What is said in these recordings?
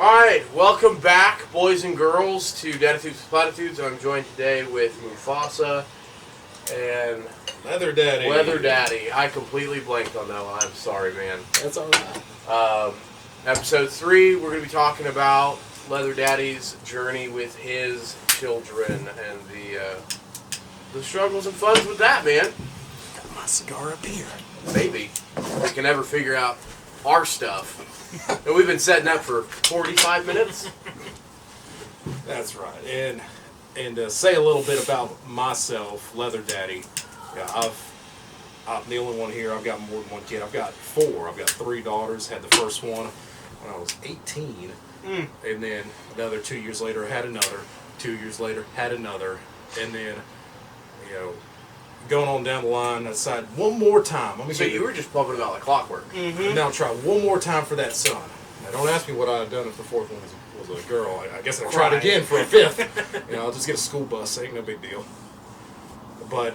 Alright, welcome back, boys and girls, to Datitudes with Platitudes. I'm joined today with Mufasa and Leather Daddy. Leather Daddy. I completely blanked on that one. I'm sorry, man. That's alright. Episode 3, we're going to be talking about Leather Daddy's journey with his children and the struggles and funs with that, man. Got my cigar up here. Maybe. We can never figure out our stuff. And we've been setting up for 45 minutes. That's right. And to say a little bit about myself, Leather Daddy. Yeah, I'm the only one here. I've got more than one kid. I've got 4. I've got 3 daughters. Had the first one when I was 18. And then another 2 years later, I had another. 2 years later, had another. And then, going on down the line, I decided one more time. So you were just pumping about like clockwork. Mm-hmm. Now try one more time for that son. Now don't ask me what I'd have done if the 4th one was a girl. I guess I'd try it again for a 5th. I'll just get a school bus. Ain't no big deal. But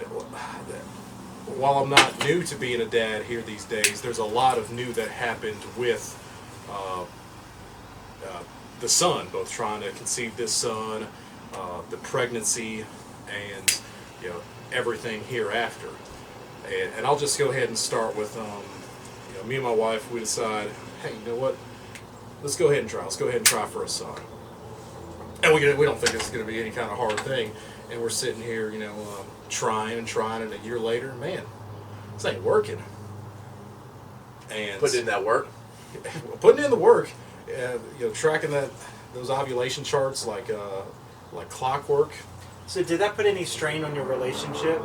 while I'm not new to being a dad here these days, there's a lot of new that happened with the son, both trying to conceive this son, the pregnancy, and everything hereafter. And I'll just go ahead and start with me and my wife. We decide, hey, you know what? Let's go ahead and try. Let's go ahead and try for a son. And we don't think this is going to be any kind of hard thing. And we're sitting here, trying, and a year later, man, this ain't working. And putting in that work. Putting in the work. Tracking those ovulation charts like clockwork. So did that put any strain on your relationship?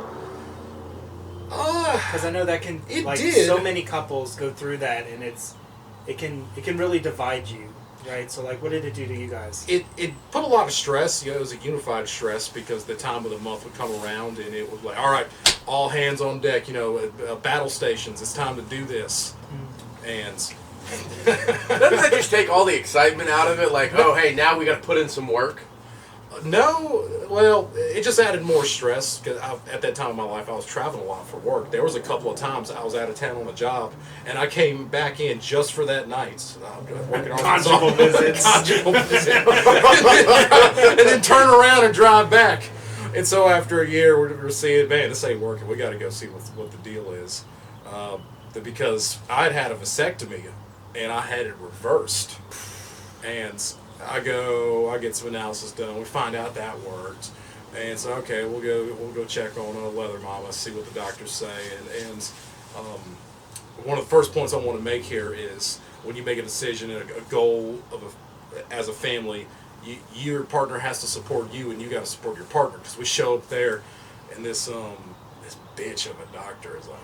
Because I know that can, did. So many couples go through that, and it can really divide you, right? So what did it do to you guys? It put a lot of stress. It was a unified stress because the time of the month would come around, and it was like, all right, all hands on deck. Battle stations. It's time to do this, and. Doesn't that just take all the excitement out of it? Like, oh, hey, now we got to put in some work. No, well, it just added more stress because at that time of my life I was traveling a lot for work. There was a couple of times I was out of town on a job, and I came back in just for that night. Working on conjugal visits, and then turn around and drive back. And so after a year, we're seeing, man, this ain't working. We got to go see what the deal is, because I'd had a vasectomy and I had it reversed, and I get some analysis done. We find out that worked, and so okay, we'll go check on a leather mama, see what the doctors say, and one of the first points I want to make here is when you make a decision and a goal as a family, your partner has to support you, and you got to support your partner, because we show up there, and this bitch of a doctor is like,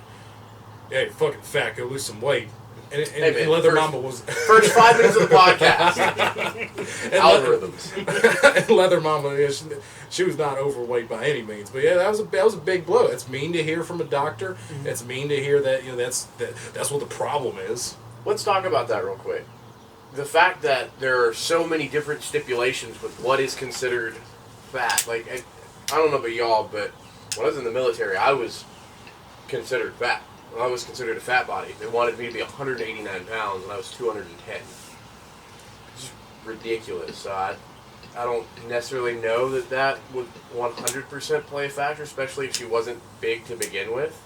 "Hey, you're fucking fat, go lose some weight." And Leather Mama was first 5 minutes of the podcast. Algorithms. And Leather Mama, she was not overweight by any means, but that was a big blow. It's mean to hear from a doctor. Mm-hmm. It's mean to hear that that's what the problem is. Let's talk about that real quick. The fact that there are so many different stipulations with what is considered fat. Like, I don't know about y'all, but when I was in the military, I was considered fat. I was considered a fat body. They wanted me to be 189 pounds, and I was 210. It's ridiculous. So I don't necessarily know that would 100% play a factor, especially if she wasn't big to begin with.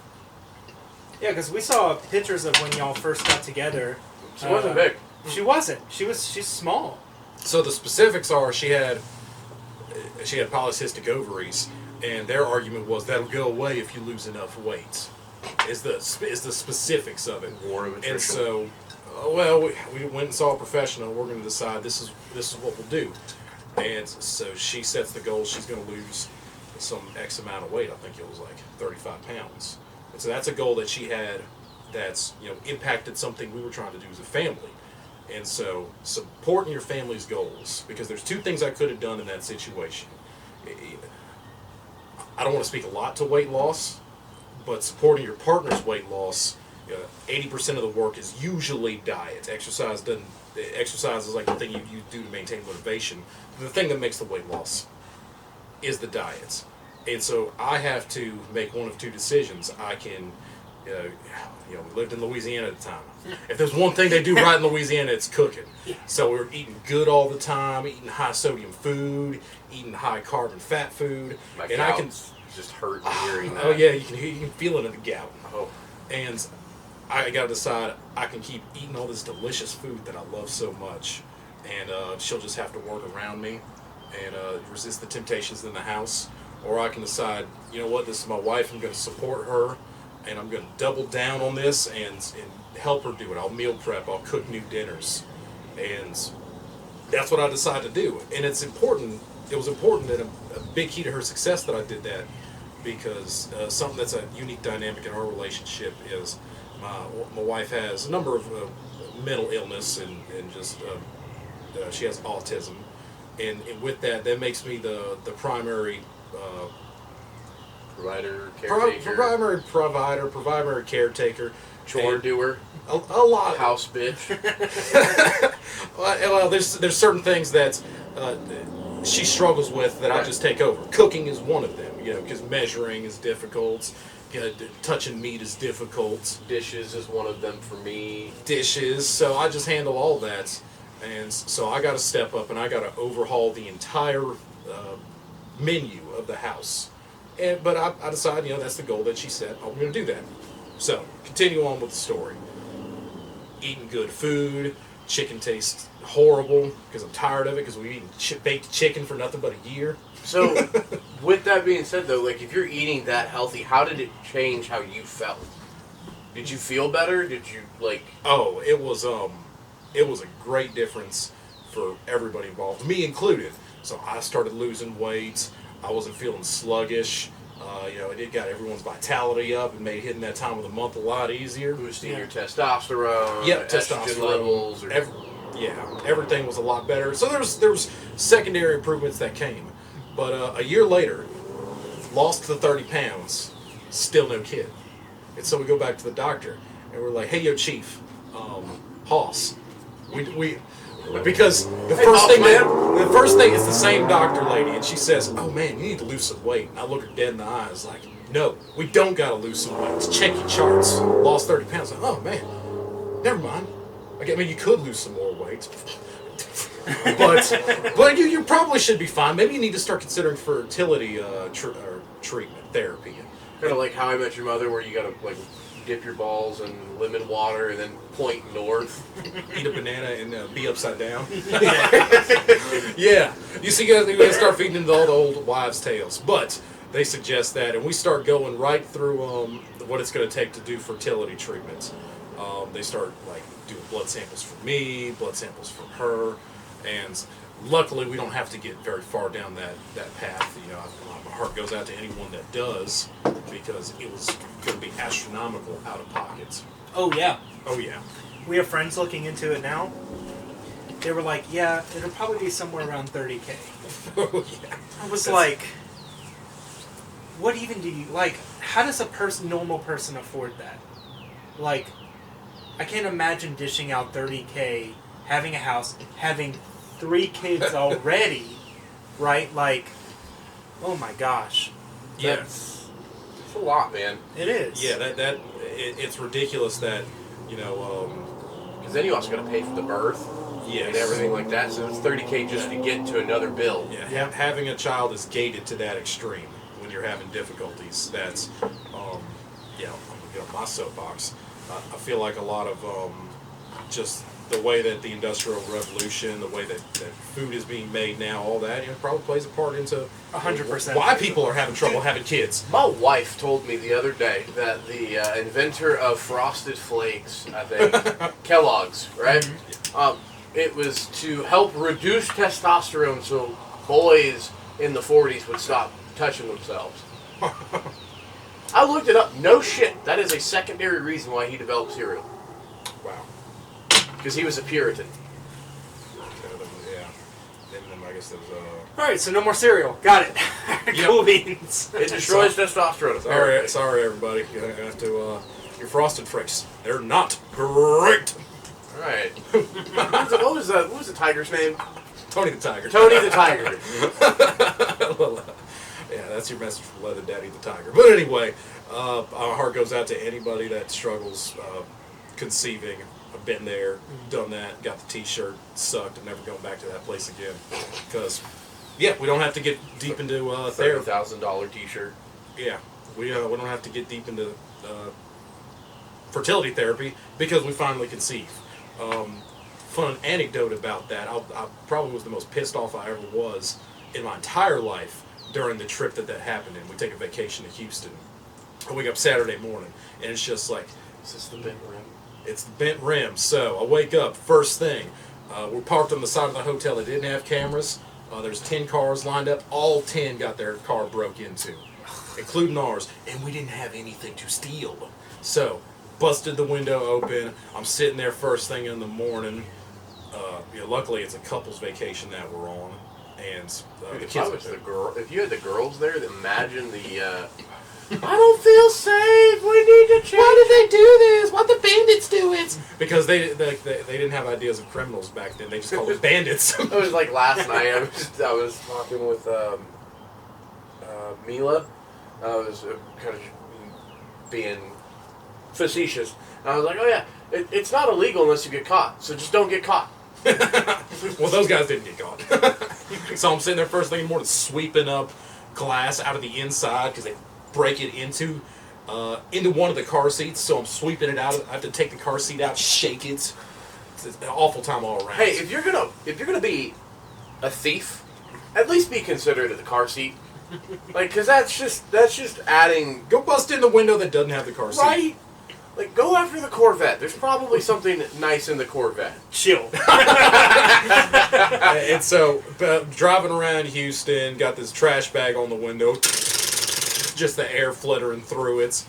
Yeah, because we saw pictures of when y'all first got together. She wasn't big. She wasn't. She's small. So the specifics are she had polycystic ovaries, and their argument was that'll go away if you lose enough weight. Is the specifics of it. War of attrition. And so, we went and saw a professional. We're going to decide this is what we'll do. And so she sets the goal. She's going to lose some X amount of weight. I think it was like 35 pounds. And so that's a goal that she had that's impacted something we were trying to do as a family. And so supporting your family's goals, because there's 2 things I could have done in that situation. I don't want to speak a lot to weight loss, but supporting your partner's weight loss, 80% of the work is usually diet. Exercise is like the thing you do to maintain motivation. The thing that makes the weight loss is the diet. And so I have to make one of 2 decisions. I can we lived in Louisiana at the time. If there's one thing they do right in Louisiana, it's cooking. So we were eating good all the time, eating high sodium food, eating high carb and fat food. My and gout I can just hurt hearing that. Oh yeah, you can feel it in the gout. Oh. And I got to decide I can keep eating all this delicious food that I love so much, and she'll just have to work around me and resist the temptations in the house, or I can decide, you know what, this is my wife, I'm going to support her, and I'm going to double down on this and help her do it. I'll meal prep, I'll cook new dinners, and that's what I decided to do. And it's important. It was important and a big key to her success that I did that, because something that's a unique dynamic in our relationship is my wife has a number of mental illness and just she has autism, and with that makes me the primary primary caretaker, chore doer, a lot house bitch. well, there's certain things that she struggles with that I just take over. Cooking is one of them, because measuring is difficult. Touching meat is difficult. Dishes is one of them for me. So I just handle all that, and so I got to step up and I got to overhaul the entire menu of the house. But I decided, that's the goal that she set. I'm going to do that. So continue on with the story. Eating good food. Chicken tastes horrible because I'm tired of it, because we eat baked chicken for nothing but a year. So, with that being said, though, if you're eating that healthy, how did it change how you felt? Did you feel better? Did you Oh, it was a great difference for everybody involved, me included. So I started losing weight. I wasn't feeling sluggish. It got everyone's vitality up and made hitting that time of the month a lot easier. Boosting your testosterone. Yep, estrogen testosterone levels. Everything was a lot better. So there was secondary improvements that came. But a year later, lost the 30 pounds, still no kid. And so we go back to the doctor, and we're like, hey, yo, Chief, Hoss, because the first thing is the same doctor lady, and she says, oh man, you need to lose some weight. And I look her dead in the eyes like, no, we don't got to lose some weight. Check your charts. Lost 30 pounds. Like, oh man, never mind. You could lose some more weight. but you probably should be fine. Maybe you need to start considering fertility treatment, therapy. Kind of like How I Met Your Mother, where you gotta dip your balls in lemon water and then point north. Eat a banana and be upside down. Yeah. You see, you gotta start feeding into all the old wives' tales. But they suggest that, and we start going right through what it's going to take to do fertility treatments. They start doing blood samples for me, blood samples for her, and luckily we don't have to get very far down that path. My heart goes out to anyone that does, because it was going to be astronomical out of pocket. Oh yeah. We have friends looking into it now. They were like, yeah, it'll probably be somewhere around 30K. Oh yeah. I was like, what even do you how does a normal person afford that? I can't imagine dishing out 30K, having a house, having 3 kids already, right? Oh my gosh. Yeah. It's a lot, man. It is. Yeah, it's ridiculous that, Because then you also got to pay for the birth. Yes. And everything like that, so it's $30K just to get to another bill. Yeah, having a child is gated to that extreme when you're having difficulties. That's, I'm going to get on my soapbox. I feel like a lot of just the way that the Industrial Revolution, the way that food is being made now, all that, probably plays a part into 100% why people are having trouble having kids. My wife told me the other day that the inventor of Frosted Flakes, I think, Kellogg's, right? Mm-hmm. It was to help reduce testosterone so boys in the 40s would stop touching themselves. I looked it up. No shit. That is a secondary reason why he developed cereal. Wow. Because he was a Puritan. Yeah. And I guess there's Alright, so no more cereal. Got it. Cool beans. It destroys testosterone. Sorry, everybody. You have to, your Frosted Flakes. They're not great. Alright. What was the tiger's name? Tony the Tiger. Tony the Tiger. Yeah, that's your message from Leather Daddy the Tiger. But anyway, our heart goes out to anybody that struggles conceiving. I've been there, done that, got the T-shirt, sucked, and never going back to that place again. Because, yeah, we don't have to get deep into therapy. $30,000 T-shirt. Yeah, we don't have to get deep into fertility therapy because we finally conceive. Fun anecdote about that, I probably was the most pissed off I ever was in my entire life during the trip that happened in. We take a vacation to Houston. I wake up Saturday morning, and it's just like... Is this the bent rim? It's the bent rim. So I wake up, first thing, we're parked on the side of the hotel that didn't have cameras. There's 10 cars lined up. All 10 got their car broke into, including ours. And we didn't have anything to steal. So, busted the window open. I'm sitting there first thing in the morning. Luckily, it's a couple's vacation that we're on. And the If kids I was the girl, if you had the girls there, imagine the. I don't feel safe. We need to change. Why did they do this? Why the bandits do it? Because they didn't have ideas of criminals back then. They just called them bandits. It was like last night. I was talking with Mila. I was kind of being facetious. And I was like, "Oh yeah, it's not illegal unless you get caught. So just don't get caught." Well, those guys didn't get caught. So I'm sitting there first thing in the morning, sweeping up glass out of the inside because they break it into one of the car seats. So I'm sweeping it out. I have to take the car seat out, shake it. It's an awful time all around. Hey, if you're gonna be a thief, at least be considerate of the car seat. Like, because that's just adding. Go bust in the window that doesn't have the car seat. Right. Like, go after the Corvette. There's probably something nice in the Corvette. Chill. And so, driving around Houston, got this trash bag on the window, just the air fluttering through it.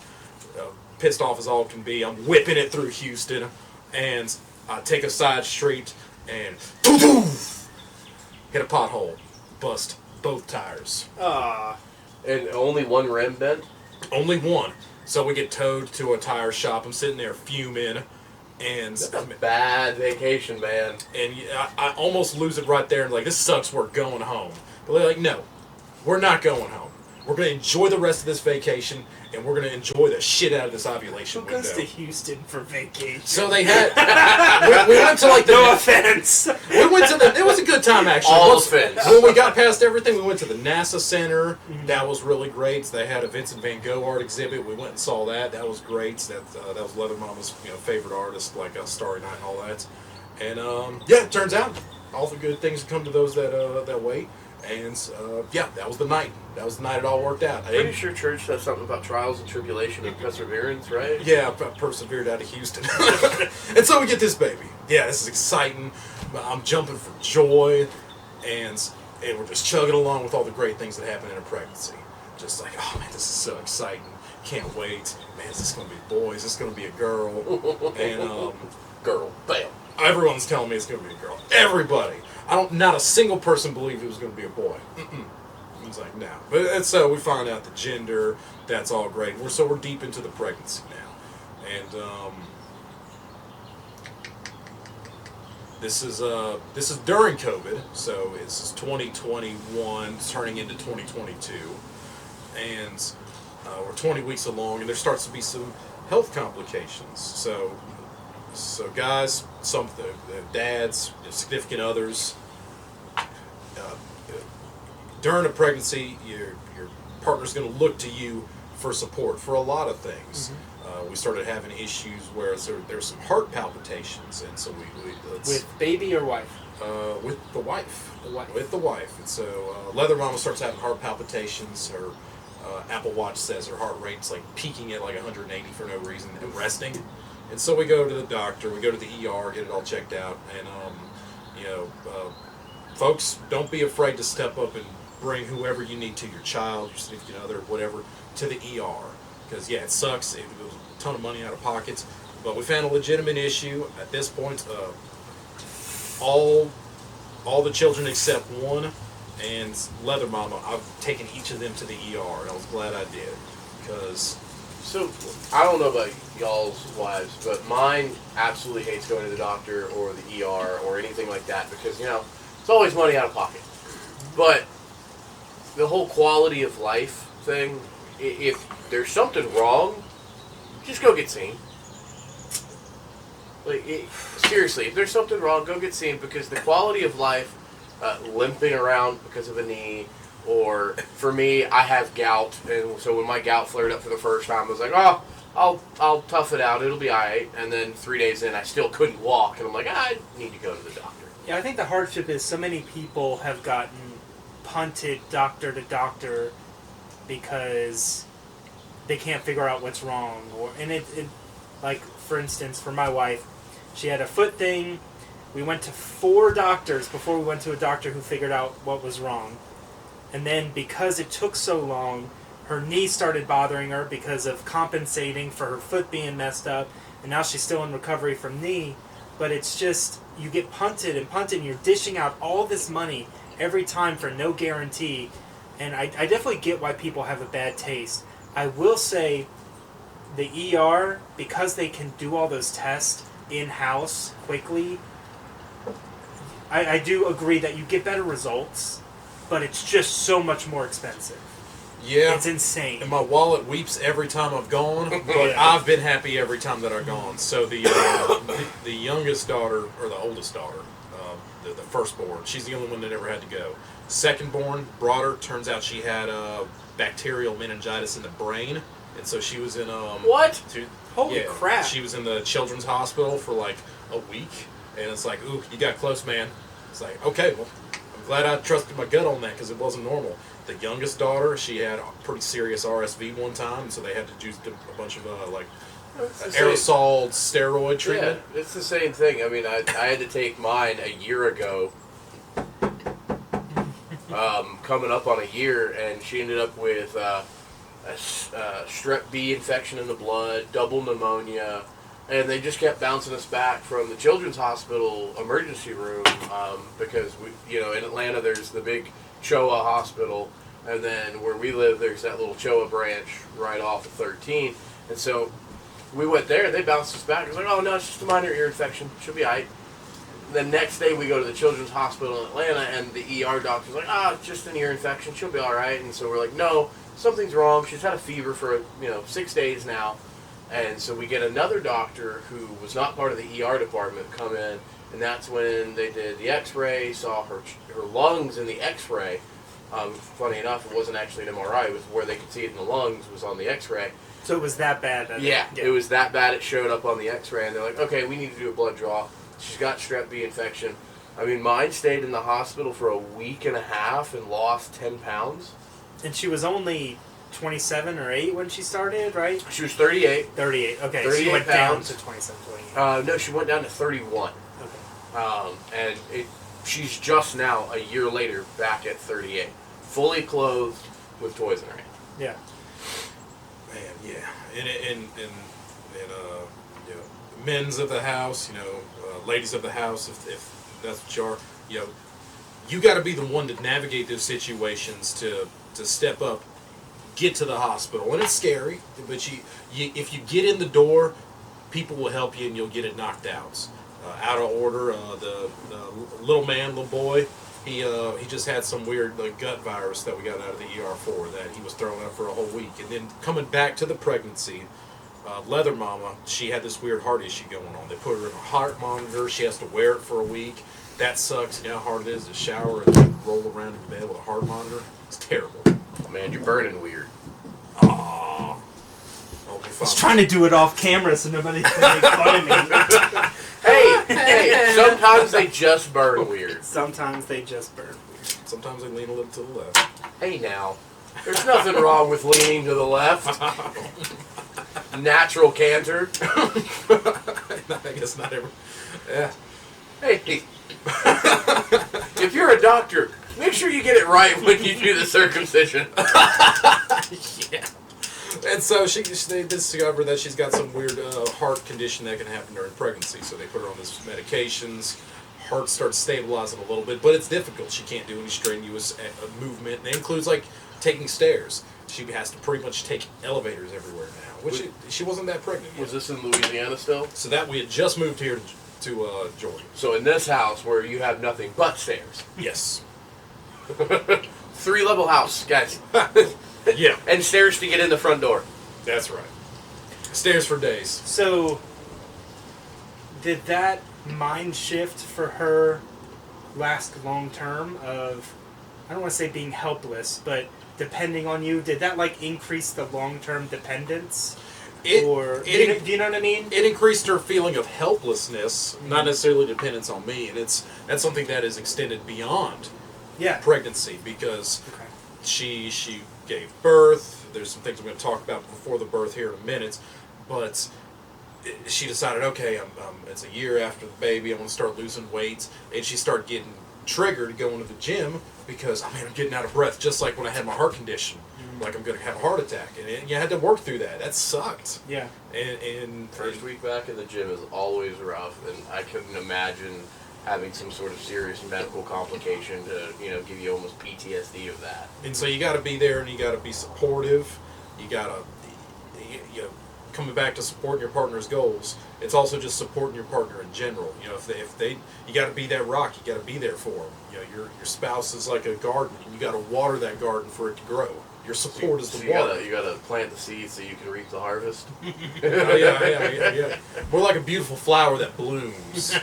Pissed off as all can be. I'm whipping it through Houston, and I take a side street and hit a pothole, bust both tires. And only one rim bent? Only one. So we get towed to a tire shop. I'm sitting there fuming, and That's a bad vacation, man. And I almost lose it right there. And like, this sucks. We're going home. But they're like, no, we're not going home. We're going to enjoy the rest of this vacation, and we're going to enjoy the shit out of this ovulation window. Who goes to Houston for vacation? So they had. we went to like the. No offense. We went to the. It was a good time actually. All offense. When we got past everything, we went to the NASA Center. Mm-hmm. That was really great. They had a Vincent Van Gogh art exhibit. We went and saw that. That was great. That was Leather Mama's favorite artist, like Starry Night and all that. And yeah, it turns out all the good things come to those that wait. And yeah, that was the night. That was the night it all worked out. Pretty sure church says something about trials and tribulation and perseverance, right? Yeah, I persevered out of Houston. And so we get this baby. Yeah, this is exciting. I'm jumping for joy. And we're just chugging along with all the great things that happen in a pregnancy. Just like, oh man, this is so exciting. Can't wait. Man, is this going to be boys? Is this going to be a girl? And girl, bam. Everyone's telling me it's going to be a girl. Everybody. Not a single person believed it was going to be a boy. I was like, no. But so we find out the gender. That's all great. We're deep into the pregnancy now, and this is during COVID. So this is 2021 turning into 2022, and we're 20 weeks along, and there starts to be some health complications. So guys, some of the dads, significant others, during a pregnancy, your partner's going to look to you for support for a lot of things. Mm-hmm. We started having issues where there's some heart palpitations, and so we with baby or wife? With the wife. With the wife. And so Leather Mama starts having heart palpitations. Her Apple Watch says her heart rate's like peaking at like 180 for no reason and resting. And so we go to the doctor, we go to the ER, get it all checked out, and folks, don't be afraid to step up and bring whoever you need to, your child, your significant other, whatever, to the ER. Because yeah, it sucks. It was a ton of money out of pockets, but we found a legitimate issue at this point. All the children except one, and Leather Mama, I've taken each of them to the ER, and I was glad I did, because. So, I don't know about y'all's wives, but mine absolutely hates going to the doctor or the ER or anything like that because, it's always money out of pocket. But the whole quality of life thing. If there's something wrong, just go get seen. Seriously, if there's something wrong, go get seen, because the quality of life, limping around because of a knee, or for me, I have gout, and so when my gout flared up for the first time, I was like, oh, I'll tough it out, it'll be alright. And then 3 days in, I still couldn't walk, and I'm like, I need to go to the doctor. Yeah, I think the hardship is so many people have gotten punted doctor to doctor because they can't figure out what's wrong, and it like, for instance, for my wife, she had a foot thing. We went to 4 doctors before we went to a doctor who figured out what was wrong. And then because it took so long, her knee started bothering her because of compensating for her foot being messed up. And now she's still in recovery from knee. But it's just, you get punted and you're dishing out all this money every time for no guarantee. And I definitely get why people have a bad taste. I will say the ER, because they can do all those tests in-house quickly, I do agree that you get better results, but it's just so much more expensive. Yeah. It's insane. And my wallet weeps every time I've gone, but Yeah. I've been happy every time that I've gone. So the youngest daughter, or the oldest daughter, the firstborn, she's the only one that ever had to go. Secondborn, brought her, turns out she had bacterial meningitis in the brain, and so she was in... What? Holy crap. She was in the children's hospital for like a week, and it's like, ooh, you got close, man. It's like, okay, well, I'm glad I trusted my gut on that because it wasn't normal. The youngest daughter, she had a pretty serious RSV one time, so they had to do a bunch of aerosol steroid treatment. Yeah, it's the same thing. I mean, I had to take mine a year ago, coming up on a year, and she ended up with a strep B infection in the blood, double pneumonia, and they just kept bouncing us back from the children's hospital emergency room because in Atlanta there's the big CHOA hospital, and then where we live there's that little CHOA branch right off of 13, and so we went there. They bounced us back. It was like, oh no, it's just a minor ear infection. She'll be alright. The next day we go to the children's hospital in Atlanta, and the ER doctor's like, it's just an ear infection. She'll be alright. And so we're like, no, something's wrong. She's had a fever for 6 days now. And so we get another doctor who was not part of the ER department come in, and that's when they did the x-ray, saw her lungs in the x-ray. Funny enough, it wasn't actually an MRI. It was where they could see it in the lungs was on the x-ray. So it was that bad? It was that bad. It showed up on the x-ray, and they're like, okay, we need to do a blood draw. She's got strep B infection. I mean, mine stayed in the hospital for a week and a half and lost 10 pounds. And she was only 27 or 8 when she started, right? She was 38. 38, okay. 38 she went pounds. down to 27, 28. No, she went down to 31. Okay. And she's just now, a year later, back at 38. Fully clothed with toys in her hand. Yeah. Man, yeah. And men's of the house, ladies of the house, if that's what you are, you got to be the one to navigate those situations, to step up, get to the hospital, and it's scary, but if you get in the door, people will help you, and you'll get it knocked out. Out of order, the little boy, he just had some weird gut virus that we got out of the ER for, that he was thrown up for a whole week, and then coming back to the pregnancy. Leather Mama, she had this weird heart issue going on. They put her in a heart monitor. She has to wear it for a week. That sucks. You know how hard it is to shower and roll around in bed with a heart monitor? It's terrible. Oh, man, you're burning weird. Aww. I was trying to do it off camera so nobody can make fun of me. Hey, sometimes they just burn weird. Sometimes they just burn weird. Sometimes they lean a little to the left. Hey, now. There's nothing wrong with leaning to the left. Natural canter. I guess not every... Yeah. Hey, if you're a doctor, make sure you get it right when you do the circumcision. Yeah. And so they discovered that she's got some weird heart condition that can happen during pregnancy. So they put her on these medications. Heart starts stabilizing a little bit, but it's difficult. She can't do any strenuous movement. And it includes taking stairs. She has to pretty much take elevators everywhere now, which she wasn't that pregnant yet. Was this in Louisiana still? So that we had just moved here to Georgia. So in this house where you have nothing but stairs. Yes. 3-level house, guys. Yeah, And stairs to get in the front door. that's right. Stairs for days. So, did that mind shift for her last long term of, I don't want to say being helpless, but depending on you? Did that like increase the long term dependence? Do you know what I mean? It increased her feeling of helplessness, not necessarily dependence on me, and that's something that is extended beyond pregnancy because Okay. she gave birth. There's some things I'm going to talk about before the birth here in a minute, but she decided, okay, it's a year after the baby, I want to start losing weight, and she started getting triggered going to the gym because, I'm getting out of breath, just like when I had my heart condition, like I'm going to have a heart attack, and you had to work through that. That sucked. Yeah. And First week back in the gym is always rough, and I couldn't imagine having some sort of serious medical complication to, give you almost PTSD of that. And so you got to be there, and you got to be supportive. You got to, coming back to supporting your partner's goals. It's also just supporting your partner in general. If they, you got to be that rock. You got to be there for them. Your spouse is like a garden, and you got to water that garden for it to grow. Your support is the water. You gotta plant the seeds so you can reap the harvest. Oh, yeah. We're like a beautiful flower that blooms.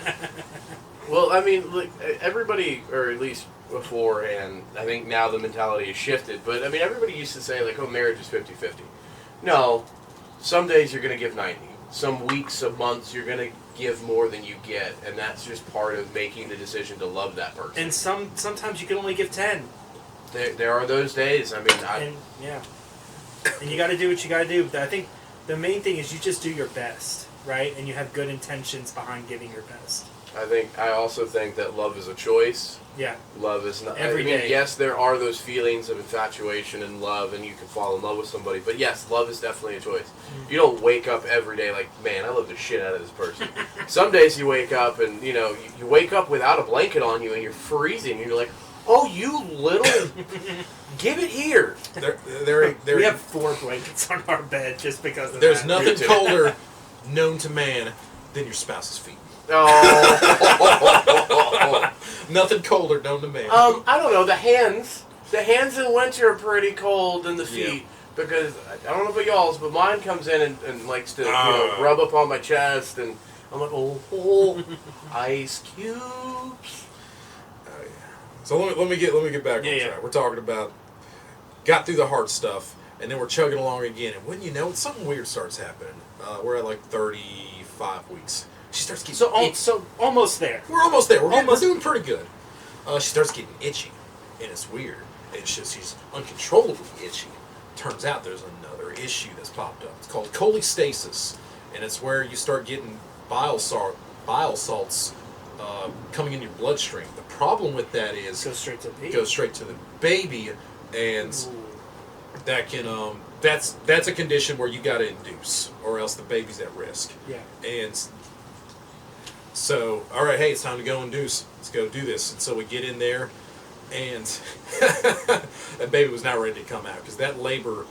Well, look, everybody, or at least beforehand, I think now the mentality has shifted, but everybody used to say, like, oh, marriage is 50-50. No, some days you're going to give 90. Some weeks, some months, you're going to give more than you get, and that's just part of making the decision to love that person. And sometimes you can only give 10. There are those days. And you got to do what you got to do. I think the main thing is you just do your best, right? And you have good intentions behind giving your best. I also think that love is a choice. Yeah. Love is not every day. Yes, there are those feelings of infatuation and love, and you can fall in love with somebody. But yes, love is definitely a choice. You don't wake up every day like, man, I love the shit out of this person. Some days you wake up and you wake up without a blanket on you and you're freezing. And you're like, oh, you little, give it here. We have 4 blankets on our bed just because of There's that. nothing colder known to man than your spouse's feet. Oh. Nothing colder known to man. I don't know. The hands in winter are pretty cold than the feet because I don't know about y'all's, but mine comes in and likes to rub up on my chest, and I'm like, oh, ice cubes. So let me get back on track. We're talking about got through the hard stuff, and then we're chugging along again. And when you know it, something weird starts happening. We're at like 35 weeks. She starts getting so almost there. We're almost there. We're doing pretty good. She starts getting itchy, and it's weird. It's just she's uncontrollably itchy. Turns out there's another issue that's popped up. It's called cholestasis, and it's where you start getting bile salts coming in your bloodstream. The problem with that is Goes straight to the baby. Goes straight to the baby, and that can that's a condition where you got to induce, or else the baby's at risk. Yeah. And so, all right, hey, it's time to go induce. Let's go do this. And so we get in there, and that baby was not ready to come out because that labor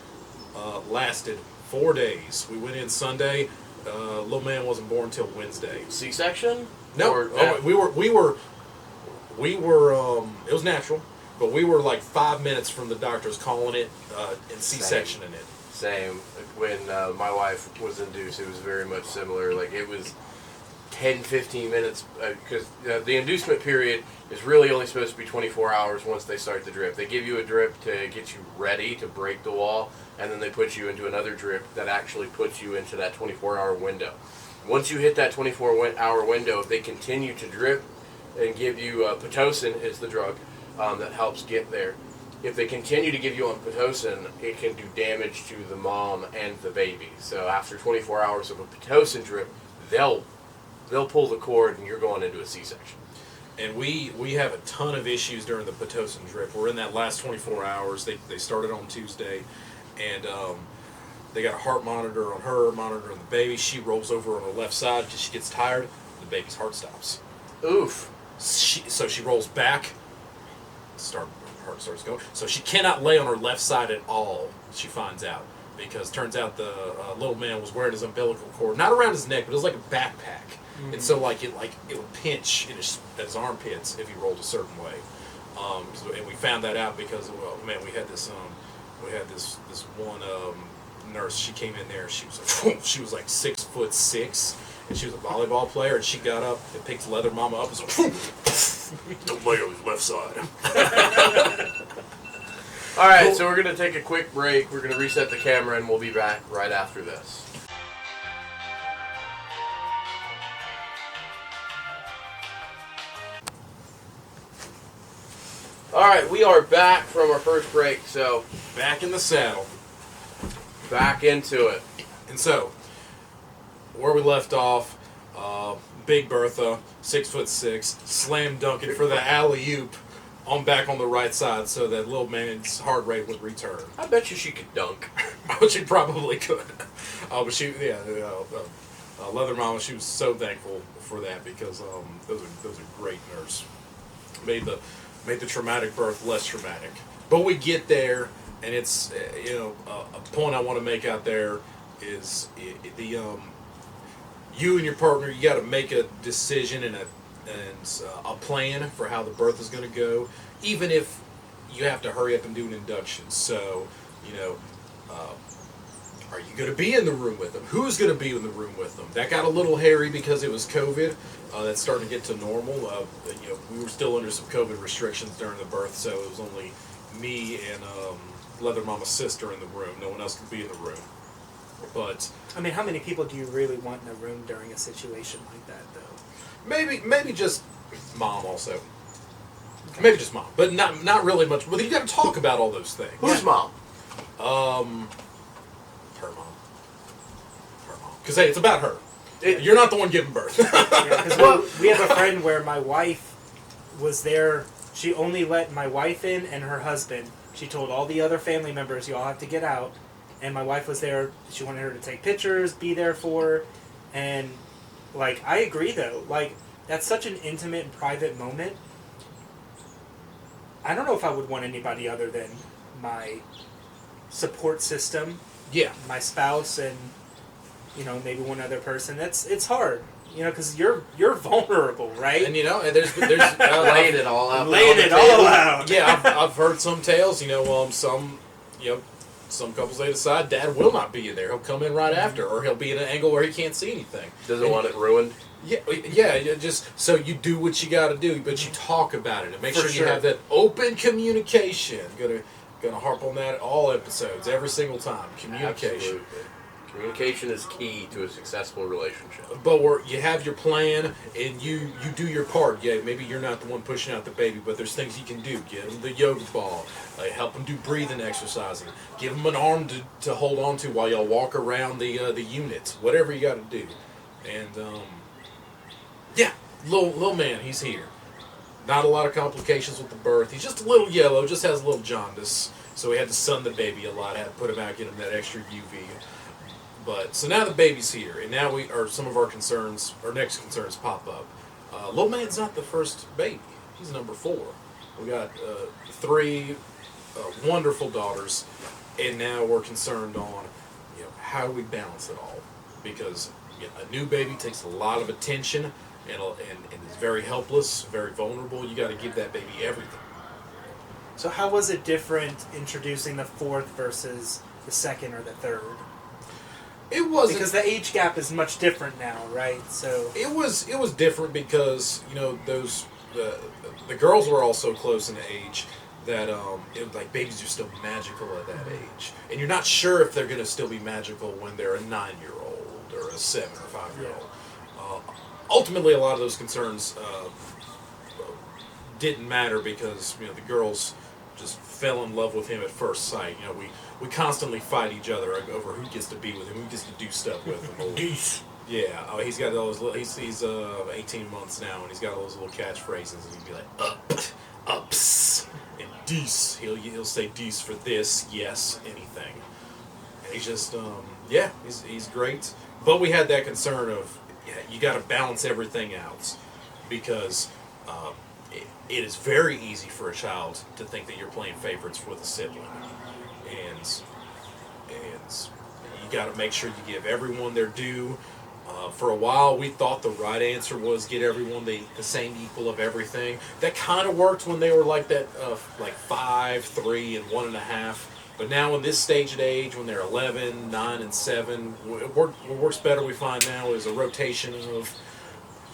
lasted 4 days. We went in Sunday. Little man wasn't born until Wednesday. C-section? No, we were. It was natural, but we were like 5 minutes from the doctors calling it and C-sectioning it. Same. When my wife was induced, it was very much similar. Like, it was 10-15 minutes because the inducement period is really only supposed to be 24 hours once they start the drip. They give you a drip to get you ready to break the wall, and then they put you into another drip that actually puts you into that 24-hour window. Once you hit that 24-hour window, if they continue to drip and give you Pitocin is the drug that helps get there. If they continue to give you on Pitocin, it can do damage to the mom and the baby. So after 24 hours of a Pitocin drip, they'll pull the cord and you're going into a C-section. And we have a ton of issues during the Pitocin drip. We're in that last 24 hours. They started on Tuesday, and they got a heart monitor on her, monitor on the baby. She rolls over on her left side because she gets tired. The baby's heart stops. Oof. So she rolls back. Her heart starts going. So she cannot lay on her left side at all, she finds out. Because turns out the little man was wearing his umbilical cord, not around his neck, but it was like a backpack. Mm-hmm. And so it would pinch in his armpits if he rolled a certain way. And we found that out because, well, man, we had this one nurse. She came in there. She was like 6'6", and she was a volleyball player. And she got up and picked Leather Mama up and was like, "Don't lay on his left side." All right, so we're gonna take a quick break. We're gonna reset the camera, and we'll be back right after this. All right, we are back from our first break, so Back in the saddle. back into it. And so, where we left off, Big Bertha, 6'6", slam dunking for the alley-oop back on the right side so that little man's heart rate would return. I bet you she could dunk. Which she probably could. But she, Leather Mama, she was so thankful for that because those are great nurse. Made the traumatic birth less traumatic. But we get there, and it's a point I want to make out there is you and your partner, you got to make a decision and a plan for how the birth is going to go, even if you have to hurry up and do an induction. So, are you going to be in the room with them? Who's going to be in the room with them? That got a little hairy because it was COVID. That's starting to get to normal. We were still under some COVID restrictions during the birth, so it was only me and Leather Mama's sister in the room. No one else could be in the room. But I mean, how many people do you really want in a room during a situation like that, though? maybe just mom also. Okay. Maybe just mom, but not really much. Well, you got to talk about all those things. Who's mom? Her mom. Because hey, it's about her. You're not the one giving birth. Yeah, because we have a friend where my wife was there. She only let my wife in and her husband. She told all the other family members, "You all have to get out." And my wife was there. She wanted her to take pictures, be there for her. And, I agree, though. That's such an intimate and private moment. I don't know if I would want anybody other than my support system. Yeah. My spouse and, maybe one other person. It's hard, because you're vulnerable, right? And, there's Laying it all out. Laying it all out. Yeah, I've heard some tales, some couples, they decide dad will not be in there. He'll come in right after, or he'll be in an angle where he can't see anything. Doesn't want it ruined. Yeah. Just so you do what you got to do, but you talk about it and make sure you have that open communication. Gonna harp on that all episodes, every single time. Communication. Absolutely. Communication is key to a successful relationship. But you have your plan, and you do your part. Yeah, maybe you're not the one pushing out the baby, but there's things you can do. Get them the yoga ball. Help them do breathing exercising. Give them an arm to hold on to while y'all walk around the unit. Whatever you got to do. And, little man, he's here. Not a lot of complications with the birth. He's just a little yellow, just has a little jaundice. So we had to sun the baby a lot. Had to put him out, get him that extra UV. But so now the baby's here, and now some of our next concerns pop up. Little man's not the first baby; he's number 4. We got 3 wonderful daughters, and now we're concerned on, how do we balance it all? Because a new baby takes a lot of attention and is very helpless, very vulnerable. You got to give that baby everything. So how was it different introducing the 4th versus the 2nd or the 3rd? It wasn't, because the age gap is much different now, right? So it was different because the girls were all so close in age that babies are still magical at that age, and you're not sure if they're going to still be magical when they're a 9-year-old or a 7 or 5-year-old. Ultimately, a lot of those concerns didn't matter because the girls just fell in love with him at first sight. We constantly fight each other over who gets to be with him, who gets to do stuff with him. Deuce. Yeah, he's got those little, he's 18 months now, and he's got all those little catchphrases, and he'd be like, ups, and deuce. He'll say deuce for this, yes, anything. And he's just, he's great. But we had that concern of, you got to balance everything out, because it is very easy for a child to think that you're playing favorites with a sibling. And you got to make sure you give everyone their due. For a while, we thought the right answer was get everyone the same equal of everything. That kind of worked when they were like that, like 5, 3, and 1.5. But now in this stage of age, when they're 11, 9, and 7, what works better we find now is a rotation of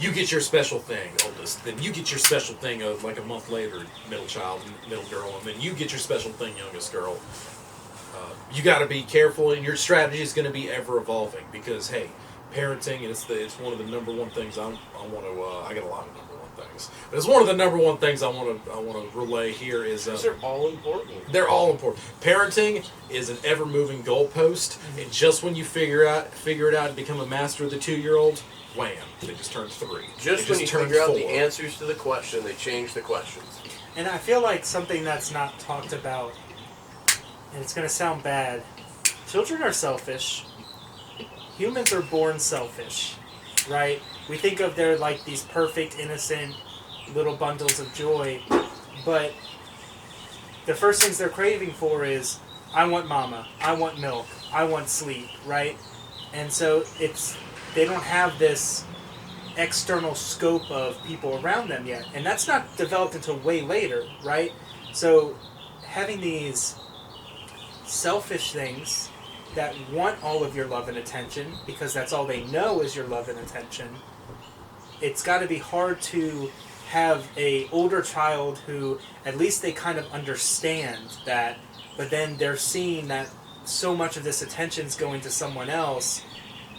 you get your special thing, oldest, then you get your special thing of like a month later, middle child, middle girl, and then you get your special thing, youngest girl. You got to be careful, and your strategy is going to be ever evolving because hey, parenting it's one of the number one things I want to. I got a lot of number one things, but it's one of the number one things I want to relay here is they're all important. They're all important. Parenting is an ever moving goalpost, and just when you figure it out and become a master of the 2-year-old, wham! They just turn 3. Just when you figure out the answers to the question, they change the questions. And I feel like something that's not talked about, and it's going to sound bad, children are selfish. Humans are born selfish, right? We think of they're like these perfect, innocent little bundles of joy, but the first things they're craving for is, I want mama, I want milk, I want sleep, right? And so they don't have this external scope of people around them yet, and that's not developed until way later, right? So having these selfish things that want all of your love and attention because that's all they know is your love and attention, it's got to be hard to have a older child who at least they kind of understand that, but then they're seeing that so much of this attention's going to someone else,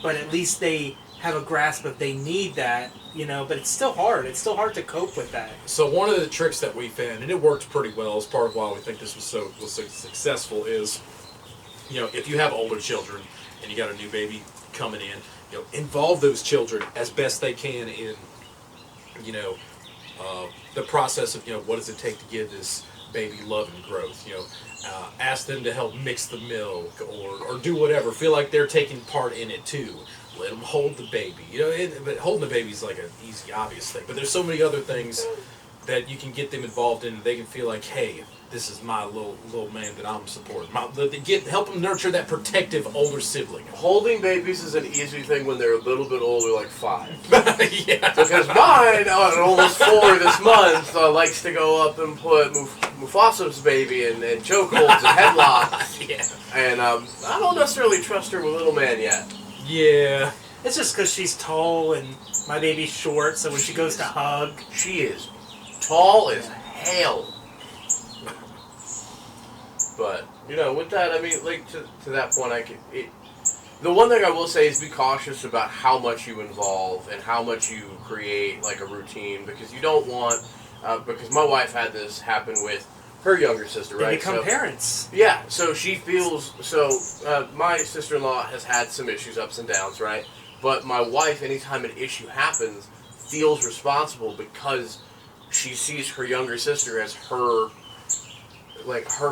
but at least they have a grasp of they need that, but it's still hard. It's still hard to cope with that. So one of the tricks that we found, and it worked pretty well, as part of why we think this was so successful, is if you have older children and you got a new baby coming in, involve those children as best they can in the process of what does it take to give this baby love and growth. Ask them to help mix the milk or do whatever. Feel like they're taking part in it too. Let them hold the baby. But holding the baby is like an easy, obvious thing. But there's so many other things that you can get them involved in. They can feel like, hey, this is my little man that I'm supporting. Help them nurture that protective older sibling. Holding babies is an easy thing when they're a little bit older, like 5. Yeah. Because mine, at almost 4 this month, likes to go up and put Mufasa's baby in chokeholds and headlocks. Yeah. And I don't necessarily trust her with little man yet. Yeah. It's just because she's tall and my baby's short, so when she goes to hug... She is tall as hell. But, with that, I mean, like, to that point, the one thing I will say is be cautious about how much you involve and how much you create, like, a routine, because you don't want, because my wife had this happen with her younger sister, right? They become parents. Yeah, so she feels, my sister-in-law has had some issues, ups and downs, right? But my wife, anytime an issue happens, feels responsible because she sees her younger sister as her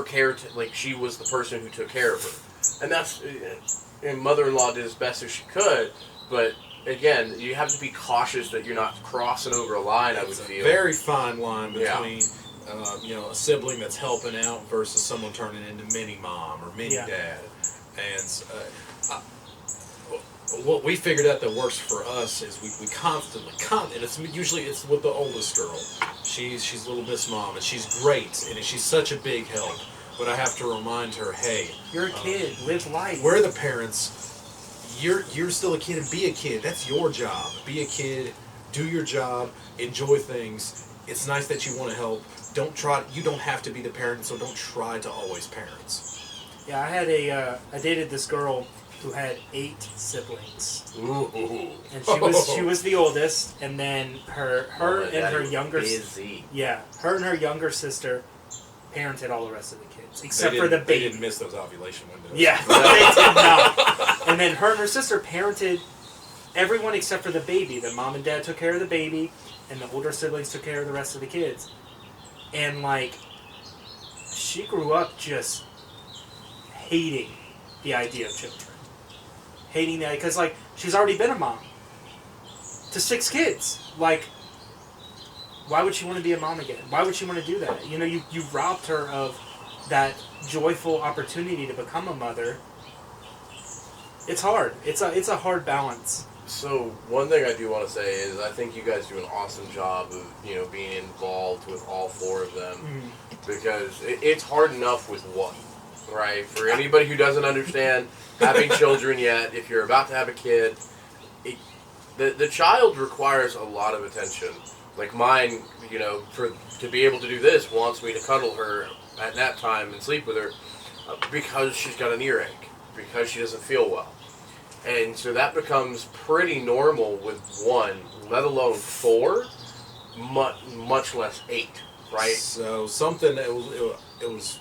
care, like she was the person who took care of her. And mother-in-law did as best as she could, but again, you have to be cautious that you're not crossing over a line, I would feel. Very fine line between, a sibling that's helping out versus someone turning into mini-mom or mini-dad. And what we figured out that works for us is we constantly, and it's with the oldest girl. She's little Miss Mom, and she's great, and she's such a big help. But I have to remind her, hey, you're a kid. Live life. We're the parents. You're still a kid, and be a kid. That's your job. Be a kid. Do your job. Enjoy things. It's nice that you want to help. You don't have to be the parent, so don't try to always parent. Yeah, I dated this girl who had 8 siblings. Ooh. And she was the oldest, and then her and her younger younger sister parented all the rest of the kids except for the baby. They didn't miss those ovulation windows. Yeah, they did not. And then her and her sister parented everyone except for the baby. The mom and dad took care of the baby, and the older siblings took care of the rest of the kids. And she grew up just hating the idea of children. Hating that, because she's already been a mom to 6 kids. Why would she want to be a mom again? Why would she want to do that? You robbed her of that joyful opportunity to become a mother. It's hard. It's a hard balance. So one thing I do want to say is I think you guys do an awesome job of being involved with all four of them because it's hard enough with one, right? For anybody who doesn't understand having children yet, if you're about to have a kid, the child requires a lot of attention. Like mine, to be able to do this, wants me to cuddle her at nap time and sleep with her because she's got an earache, because she doesn't feel well. And so that becomes pretty normal with one, let alone four, much less 8, right? So something it was.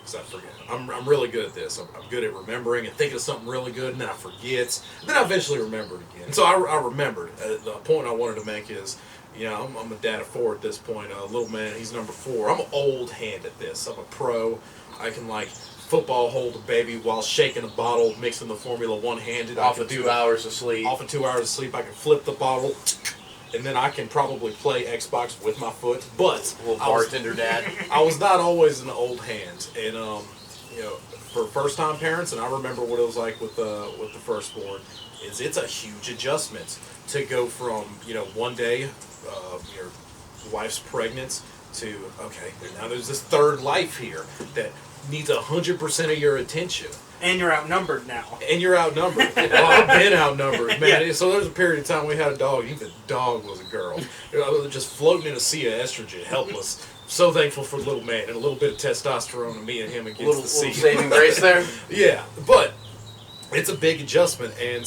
Cause I forget. I'm really good at this. I'm good at remembering and thinking of something really good, and then I forget. Then I eventually remember it again. So I remembered. The point I wanted to make is, I'm a dad of 4 at this point. Little man, he's number 4. I'm an old hand at this. I'm a pro. I can football hold a baby while shaking a bottle, mixing the formula one-handed. Off of 2 hours of sleep. Off of 2 hours of sleep, I can flip the bottle, and then I can probably play Xbox with my foot. But little bartender dad. I was not always an old hand, and for first-time parents, and I remember what it was like with the firstborn. It's a huge adjustment to go from one day your wife's pregnant to okay, now there's this third life here that needs 100% of your attention. And you're outnumbered now. And you're outnumbered. Well, I've been outnumbered, man. Yeah. So there's a period of time we had a dog. Even the dog was a girl. I was just floating in a sea of estrogen, helpless. So thankful for the little man and a little bit of testosterone and me and him against the sea. Little saving grace there. Yeah, but it's a big adjustment, and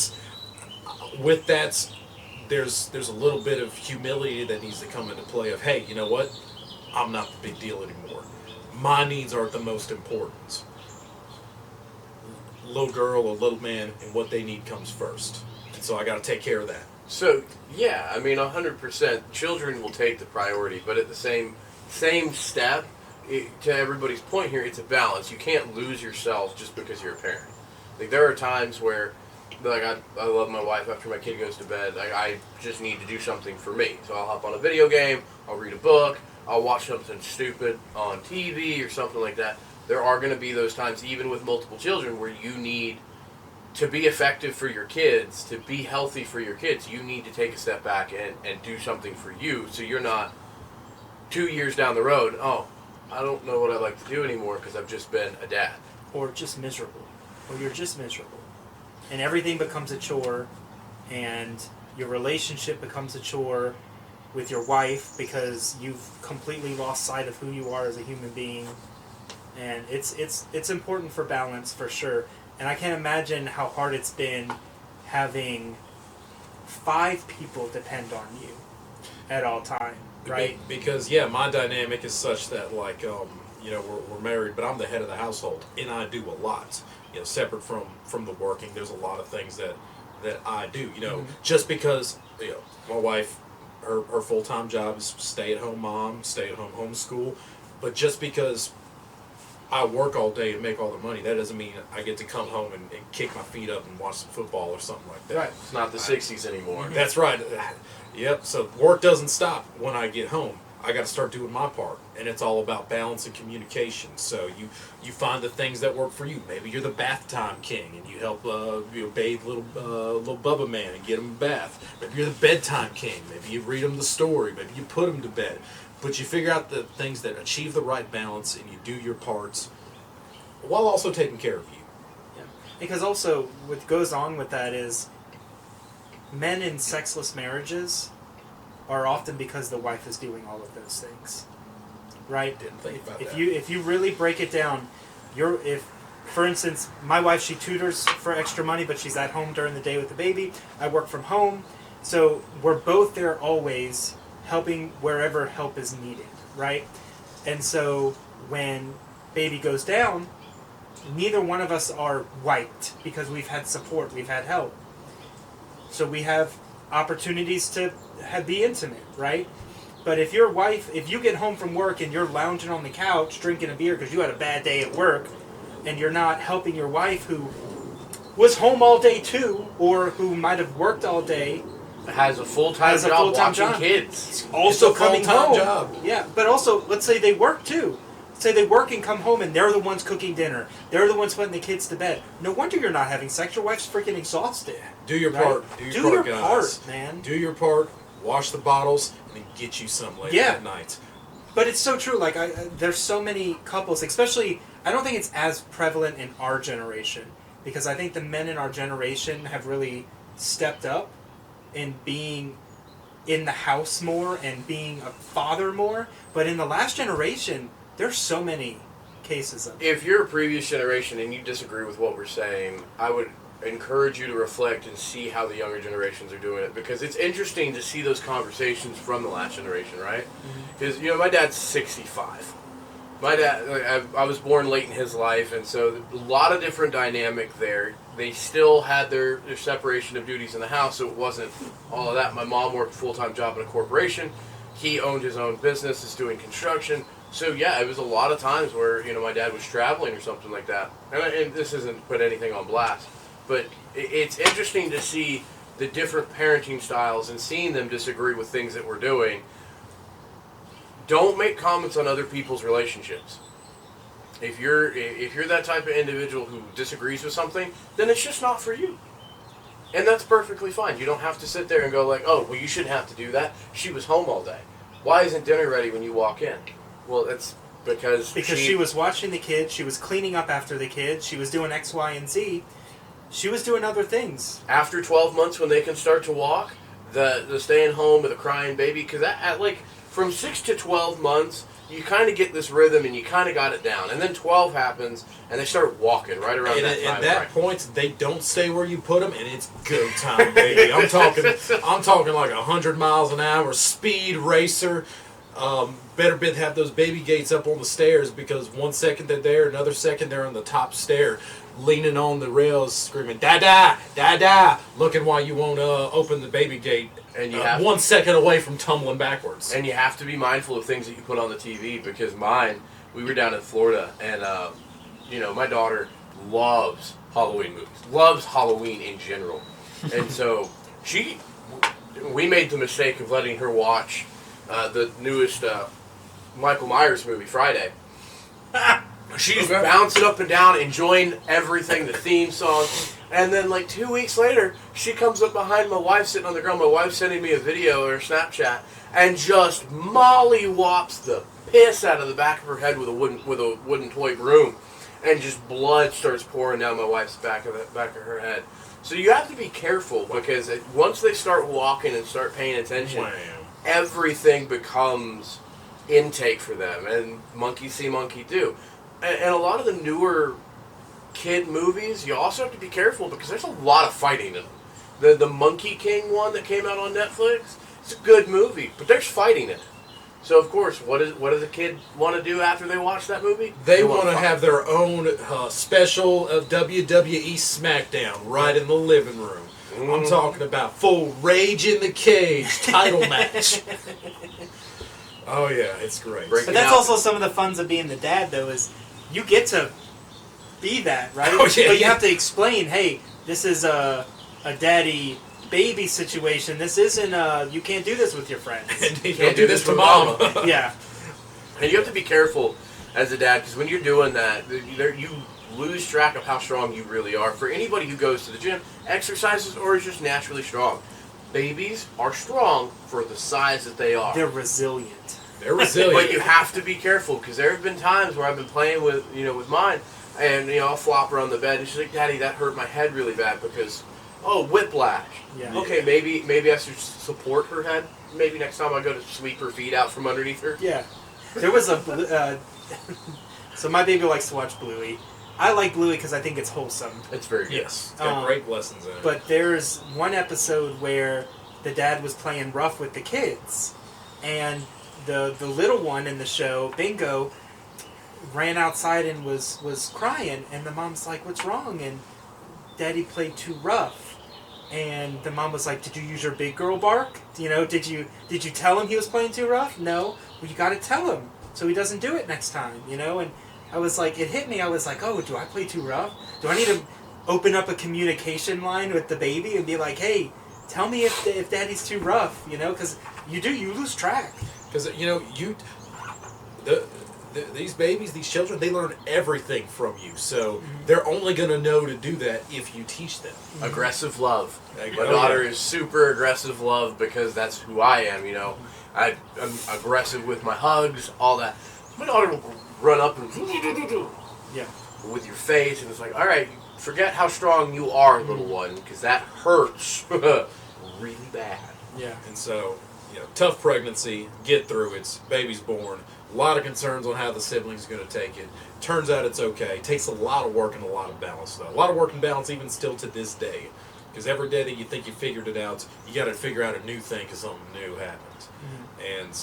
with that, there's a little bit of humility that needs to come into play. Of hey, you know what? I'm not the big deal anymore. My needs are the most important. Little girl or little man, and what they need comes first. And so I got to take care of that. So, yeah, 100%. Children will take the priority, but at the same step, to everybody's point here, it's a balance. You can't lose yourself just because you're a parent. There are times where, I love my wife after my kid goes to bed. I just need to do something for me. So I'll hop on a video game, I'll read a book, I'll watch something stupid on TV or something like that. There are going to be those times, even with multiple children, where you need to be effective for your kids, to be healthy for your kids. You need to take a step back and do something for you, so you're not 2 years down the road, I don't know what I like to do anymore because I've just been a dad. Or just miserable. Or you're just miserable. And everything becomes a chore, and your relationship becomes a chore with your wife because you've completely lost sight of who you are as a human being. And it's important for balance, for sure. And I can't imagine how hard it's been having 5 people depend on you at all time, right? Because, my dynamic is such that, we're married, but I'm the head of the household, and I do a lot. Separate from the working, there's a lot of things that I do. Just because, my wife, her full-time job is stay-at-home mom, stay-at-home homeschool, but just because I work all day to make all the money, that doesn't mean I get to come home and kick my feet up and watch some football or something like that. Right. It's not the 60s anymore. That's right. Yep. So work doesn't stop when I get home. I got to start doing my part, and it's all about balance and communication. So you find the things that work for you. Maybe you're the bath time king, and you help bathe little Bubba man and get him a bath. Maybe you're the bedtime king. Maybe you read him the story. Maybe you put him to bed. But you figure out the things that achieve the right balance, and you do your parts while also taking care of you. Yeah. Because also what goes on with that is men in sexless marriages are often because the wife is doing all of those things, right? Didn't think about that. That. If you really break it down, for instance, my wife, she tutors for extra money, but she's at home during the day with the baby. I work from home, so we're both there always, helping wherever help is needed, right? And so when baby goes down, neither one of us are wiped because we've had support, we've had help. So we have opportunities to be intimate, right? But if you get home from work and you're lounging on the couch drinking a beer because you had a bad day at work, and you're not helping your wife who was home all day too, or who might have worked all day, has a full-time job watching kids. Also it's a coming home. Job. Yeah, but also let's say they work too. say they work and come home and they're the ones cooking dinner. They're the ones putting the kids to bed. No wonder you're not having sex. Your wife's freaking exhausted. Do your right? part. Do your part, guys. Man. Do your part. Wash the bottles and then get you some later at night. But it's so true. Like, there's so many couples, especially, I don't think it's as prevalent in our generation, because I think the men in our generation have really stepped up in being in the house more and being a father more. But in the last generation, there's so many cases of it. If you're a previous generation and you disagree with what we're saying, I would encourage you to reflect and see how the younger generations are doing it, because it's interesting to see those conversations from the last generation, right? Because my dad's 65. My dad, I was born late in his life, and so a lot of different dynamic there. They still had their separation of duties in the house, so it wasn't all of that. My mom worked a full-time job in a corporation. He owned his own business, is doing construction. So yeah, it was a lot of times where my dad was traveling or something like that. And this isn't put anything on blast, but it's interesting to see the different parenting styles and seeing them disagree with things that we're doing. Don't make comments on other people's relationships. If you're that type of individual who disagrees with something, then it's just not for you. And that's perfectly fine. You don't have to sit there and go like, oh, well, you shouldn't have to do that. She was home all day. Why isn't dinner ready when you walk in? Well, that's because she was watching the kids, she was cleaning up after the kids, she was doing X, Y, and Z. She was doing other things. After 12 months when they can start to walk, the staying home with a crying baby, because from 6 to 12 months, you kind of get this rhythm and you kind of got it down. And then 12 happens, and they start walking right around that time. At that point, they don't stay where you put them, and it's go time, baby. I'm talking like 100 miles an hour, speed racer. Better have those baby gates up on the stairs, because 1 second they're there, another second they're on the top stair, leaning on the rails, screaming "da-da, da-da," looking while you won't open the baby gate. And you have 1 second away from tumbling backwards. And you have to be mindful of things that you put on the TV, because we were down in Florida, and my daughter loves Halloween movies, loves Halloween in general, and so we made the mistake of letting her watch the newest Michael Myers movie, Friday. She's bouncing up and down, enjoying everything, the theme song. And then, 2 weeks later, she comes up behind my wife sitting on the ground. My wife's sending me a video or a Snapchat, and just mollywops the piss out of the back of her head with a wooden toy broom, and just blood starts pouring down my wife's back of her head. So you have to be careful, because once they start walking and start paying attention, everything becomes intake for them, and monkey see, monkey do. And a lot of the newer kid movies, you also have to be careful, because there's a lot of fighting in them. The Monkey King one that came out on Netflix, it's a good movie, but there's fighting in it. So of course, what does a kid want to do after they watch that movie? They want to have their own special WWE SmackDown right in the living room. I'm talking about full Rage in the Cage title match. Oh yeah, it's great. But that's also some of the funs of being the dad, though, is you get to be that, right? Oh, yeah. But you have to explain, hey, this is a daddy baby situation. This isn't you can't do this with your friends. And you can't do this to mom. Yeah. And you have to be careful as a dad, because when you're doing that, you lose track of how strong you really are. For anybody who goes to the gym, exercises, or is just naturally strong, babies are strong for the size that they are. They're resilient. But you have to be careful, because there have been times where I've been playing with mine, and I'll flop her on the bed, and she's like, "Daddy, that hurt my head really bad because, whiplash." Yeah. Okay, maybe I should support her head. Maybe next time I go to sweep her feet out from underneath her. Yeah. There was so my baby likes to watch Bluey. I like Bluey because I think it's wholesome. It's very good. Yes. It's got great lessons in it. But there's one episode where the dad was playing rough with the kids, and the little one in the show, Bingo, ran outside and was crying, and the mom's like, "What's wrong?" And Daddy played too rough. And the mom was like, "Did you use your big girl bark? Did you tell him he was playing too rough?" "No." "Well, you got to tell him so he doesn't do it next time, And I was like, it hit me. I was like, oh, do I play too rough? Do I need to open up a communication line with the baby and be like, hey, tell me if Daddy's too rough, Because you lose track. Because these babies, these children, they learn everything from you. So they're only going to know to do that if you teach them. Aggressive love. My Oh, daughter yeah. is super aggressive love because that's who I am, you know. I'm aggressive with my hugs, all that. My daughter will run up and Yeah. with your face, and it's like, all right, forget how strong you are, little one, because that hurts really bad. Yeah. And so, tough pregnancy, get through it, baby's born. A lot of concerns on how the sibling's going to take it. Turns out it's okay. Takes a lot of work and a lot of balance, though. A lot of work and balance even still to this day. Because every day that you think you figured it out, you got to figure out a new thing because something new happens. And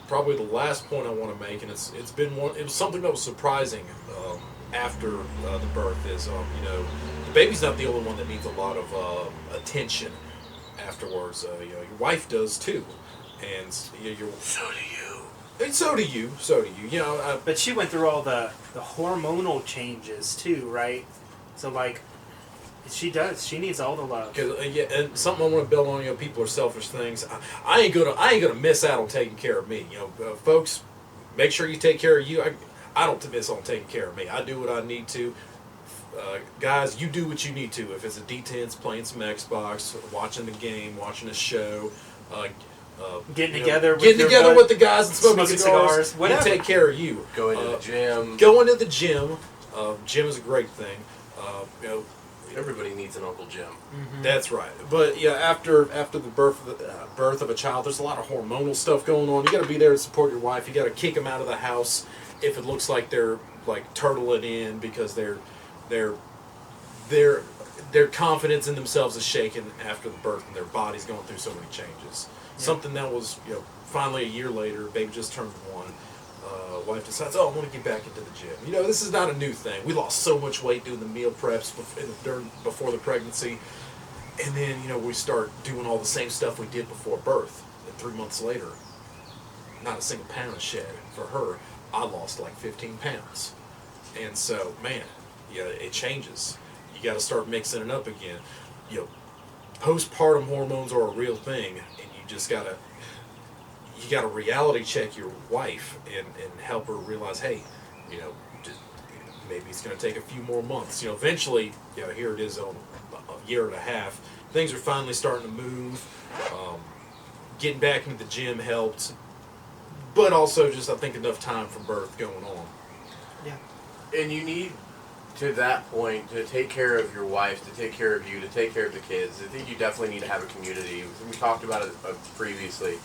probably the last point I want to make, and it was something that was surprising after the birth is, the baby's not the only one that needs a lot of attention afterwards. Your wife does too, and you're So do you. and so do you. But she went through all the hormonal changes too, right? So like, she does. She needs all the love. Cause, and something I want to build on. People are selfish things. I ain't gonna miss out on taking care of me. Folks, make sure you take care of you. I don't miss on taking care of me. I do what I need to. Guys, you do what you need to. If it's a D10s, playing some Xbox, watching the game, watching a show, Getting together with the guys and smoking cigars, whatever. You take care of you. Going to the gym. Going to the gym. Gym is a great thing. Everybody needs an Uncle Jim. That's right. But yeah, after the birth of a child, there's a lot of hormonal stuff going on. You got to be there to support your wife. You got to kick them out of the house if it looks like they're like turtling in because their confidence in themselves is shaken after the birth and their body's going through so many changes. Yeah. Something that was finally a year later, baby just turned 1. Wife decides, I want to get back into the gym. This is not a new thing. We lost so much weight doing the meal preps before the pregnancy. And then, we start doing all the same stuff we did before birth. And 3 months later, not a single pound is shed for her. I lost like 15 pounds. And so, man, it changes. You got to start mixing it up again. Postpartum hormones are a real thing, and you just got to reality check your wife and help her realize, hey, just, maybe it's going to take a few more months. Eventually, here it is on a year and a half. Things are finally starting to move. Getting back into the gym helped, but also just, I think, enough time from birth going on. Yeah. And you need, to that point, to take care of your wife, to take care of you, to take care of the kids. I think you definitely need to have a community. We talked about it previously.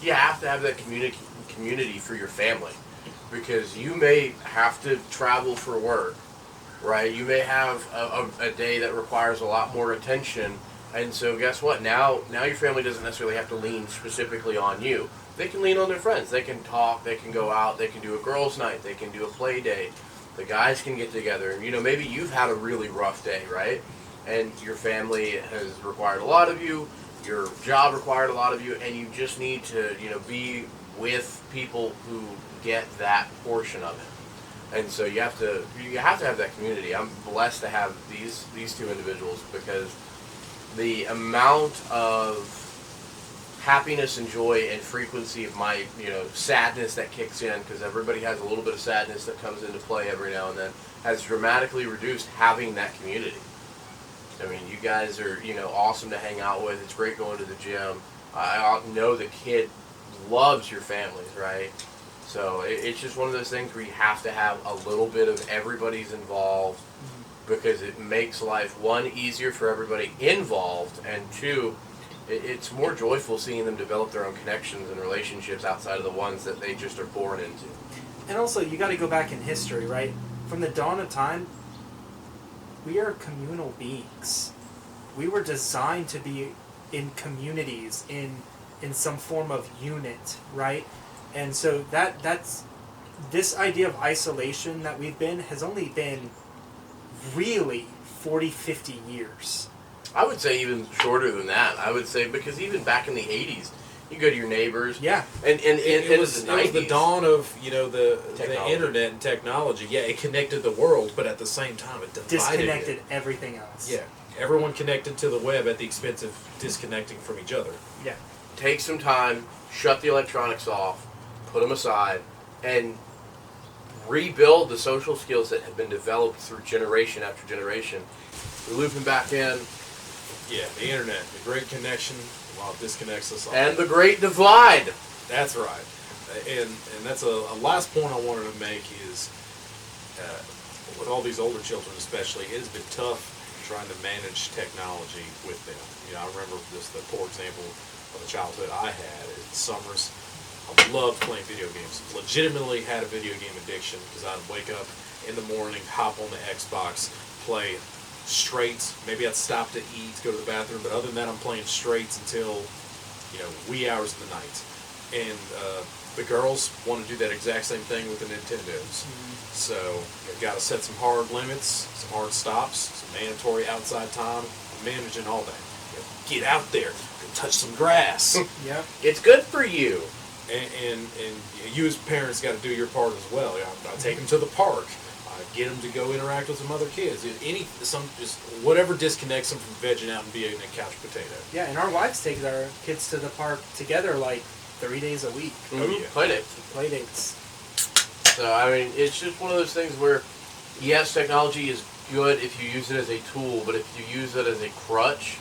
You have to have that community for your family, because you may have to travel for work, right? You may have a day that requires a lot more attention, and so guess what? Now your family doesn't necessarily have to lean specifically on you. They can lean on their friends. They can talk. They can go out. They can do a girls' night. They can do a play date. The guys can get together. And, maybe you've had a really rough day, right? And your family has required a lot of you. Your job required a lot of you, and you just need to, be with people who get that portion of it. And so you have to have that community. I'm blessed to have these two individuals, because the amount of happiness and joy and frequency of my, sadness that kicks in, because everybody has a little bit of sadness that comes into play every now and then, has dramatically reduced having that community. I mean, you guys are, awesome to hang out with. It's great going to the gym. I know the kid loves your families, right? So it's just one of those things where you have to have a little bit of everybody's involved, because it makes life, one, easier for everybody involved, and two, it's more joyful seeing them develop their own connections and relationships outside of the ones that they just are born into. And also, you got to go back in history, right? From the dawn of time, we are communal beings. We were designed to be in communities, in some form of unit, right? And so that's this idea of isolation that we've been has only been really 40, 50 years. I would say even shorter than that. I would say, because even back in the 80s, you go to your neighbors. Yeah. And it was the dawn of, the internet and technology. Yeah, it connected the world, but at the same time it divided disconnected everything else. Yeah. Everyone connected to the web at the expense of disconnecting from each other. Yeah. Take some time, shut the electronics off, put them aside, and rebuild the social skills that have been developed through generation after generation. We're looping back in. Yeah, the internet, the great connection, while it disconnects us all. And the great divide. That's right. And that's a last point I wanted to make is, with all these older children especially, it has been tough trying to manage technology with them. You know, I remember just the poor example of the childhood I had. In summers, I loved playing video games. Legitimately had a video game addiction because I'd wake up in the morning, hop on the Xbox, play straights. Maybe I'd stop to eat, go to the bathroom, but other than that, I'm playing straights until, wee hours of the night. And the girls want to do that exact same thing with the Nintendos. So you've got to set some hard limits, some hard stops, some mandatory outside time, managing all that. Get out there, go touch some grass. Yeah, It's good for you. And you as parents got to do your part as well. I take them to the park. I get them to go interact with some other kids. Just whatever disconnects them from vegging out and being a couch potato. yeah, and our wives take our kids to the park together like 3 days a week. Oh, yeah. Play dates. Play dates. So, I mean, it's just one of those things where, yes, technology is good if you use it as a tool, but if you use it as a crutch,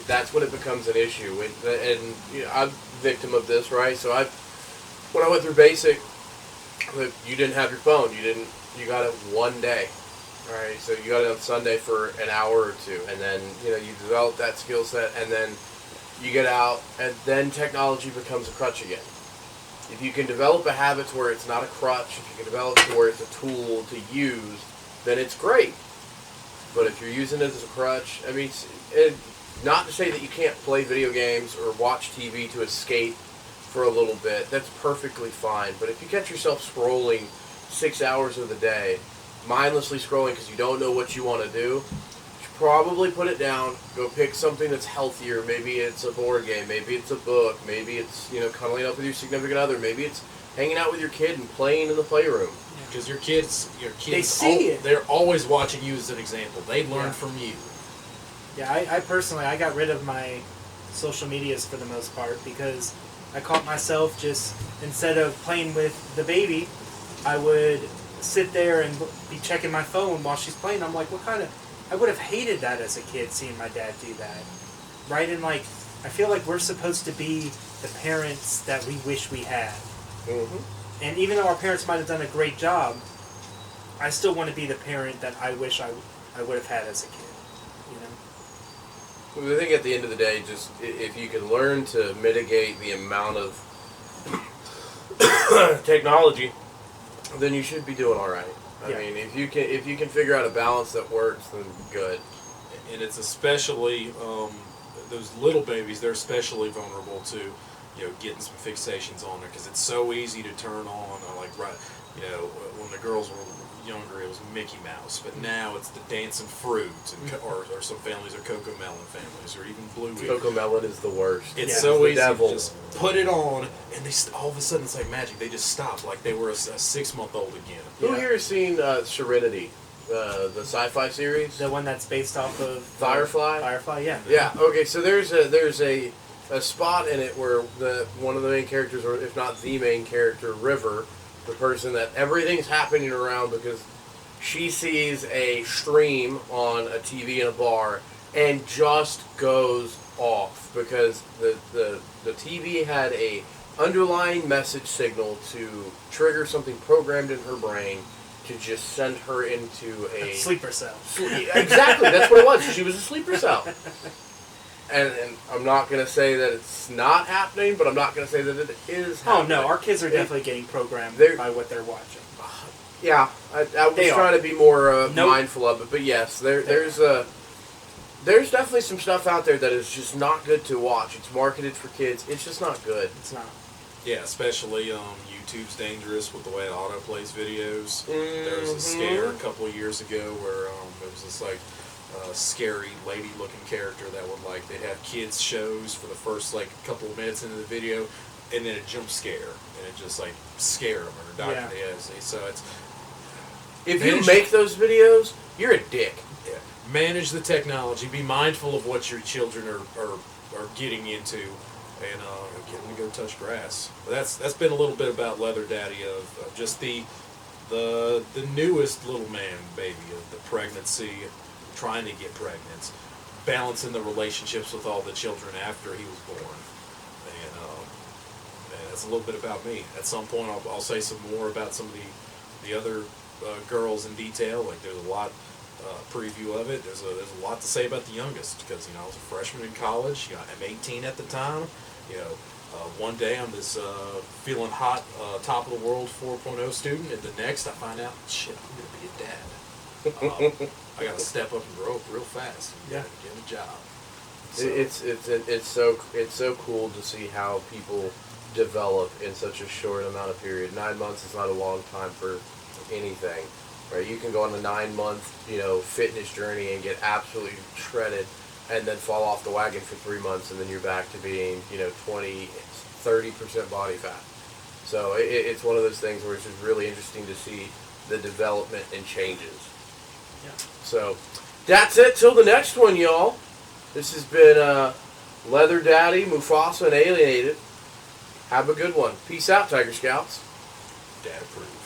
that's when it becomes an issue. And I'm a victim of this, right? So when I went through basic, you didn't have your phone. You got it one day, right? So you got it on Sunday for an hour or two, and then, you develop that skill set, and then you get out, and then technology becomes a crutch again. If you can develop a habit to where it's not a crutch, if you can develop it to where it's a tool to use, then it's great. But if you're using it as a crutch, I mean, not to say that you can't play video games or watch TV to escape for a little bit. That's perfectly fine. But if you catch yourself scrolling 6 hours of the day, mindlessly scrolling because you don't know what you want to do, you should probably put it down, go pick something that's healthier. Maybe it's a board game, maybe it's a book, maybe it's, cuddling up with your significant other, maybe it's hanging out with your kid and playing in the playroom. Because your kids, They see it. They're always watching you as an example. They learn from you. Yeah, I personally, I got rid of my social medias for the most part because I caught myself just, instead of playing with the baby, I would sit there and be checking my phone while she's playing. I'm like, I would have hated that as a kid, seeing my dad do that. Right? And I feel like we're supposed to be the parents that we wish we had. Mm-hmm. And even though our parents might have done a great job, I still want to be the parent that I wish I would have had as a kid. I think at the end of the day, just if you can learn to mitigate the amount of technology, then you should be doing all right. I mean, if you can figure out a balance that works, then good. And it's especially those little babies. They're especially vulnerable to getting some fixations on there because it's so easy to turn on. When the girls were younger, it was Mickey Mouse, but now it's the dancing fruit, or some families are Cocoa Melon families, or even Blue Wheat. Cocoa Melon is the worst. It's so easy to just put it on, and all of a sudden it's like magic. They just stop, like they were a 6-month-old again. Who here has seen Serenity, the sci-fi series? The one that's based off of Firefly? Firefly, yeah. Yeah, okay, so there's a spot in it where one of the main characters, or if not the main character, River, the person that everything's happening around because she sees a stream on a TV in a bar and just goes off because the TV had a underlying message signal to trigger something programmed in her brain to just send her into a sleeper cell. Exactly, that's what it was. She was a sleeper cell. And I'm not going to say that it's not happening, but I'm not going to say that it is happening. Oh, no, our kids are definitely getting programmed by what they're watching. Yeah, I was trying to be more mindful of it, but yes, there's definitely some stuff out there that is just not good to watch. It's marketed for kids. It's just not good. It's not. Yeah, especially YouTube's dangerous with the way it autoplays videos. There was a scare a couple of years ago where there was this scary lady-looking character that would they'd have kids shows for the first couple of minutes into the video, and then a jump scare, and it just scared them or knocked them in the head. So it's if you make those videos, you're a dick. Yeah. Manage the technology. Be mindful of what your children are getting into, and get them to go touch grass. But that's been a little bit about Leather Daddy of just the the newest little man baby of the pregnancy, trying to get pregnant, balancing the relationships with all the children after he was born. And that's a little bit about me. At some point, I'll say some more about some of the other girls in detail. Like there's a lot preview of it. There's a lot to say about the youngest because I was a freshman in college. I'm 18 at the time. One day I'm this feeling hot, top of the world 4.0 student, and the next I find out, shit, I'm gonna be a dad. I gotta step up and grow up real fast. And get a job. So, it's so cool to see how people develop in such a short amount of period. 9 months is not a long time for anything, right? You can go on a 9-month, fitness journey and get absolutely shredded, and then fall off the wagon for 3 months, and then you're back to being, 20, 30% body fat. So it's one of those things where it's just really interesting to see the development and changes. Yeah. So that's it till the next one, y'all. This has been Leather Daddy, Mufasa, and Alienated. Have a good one. Peace out, Tiger Scouts. dad approved.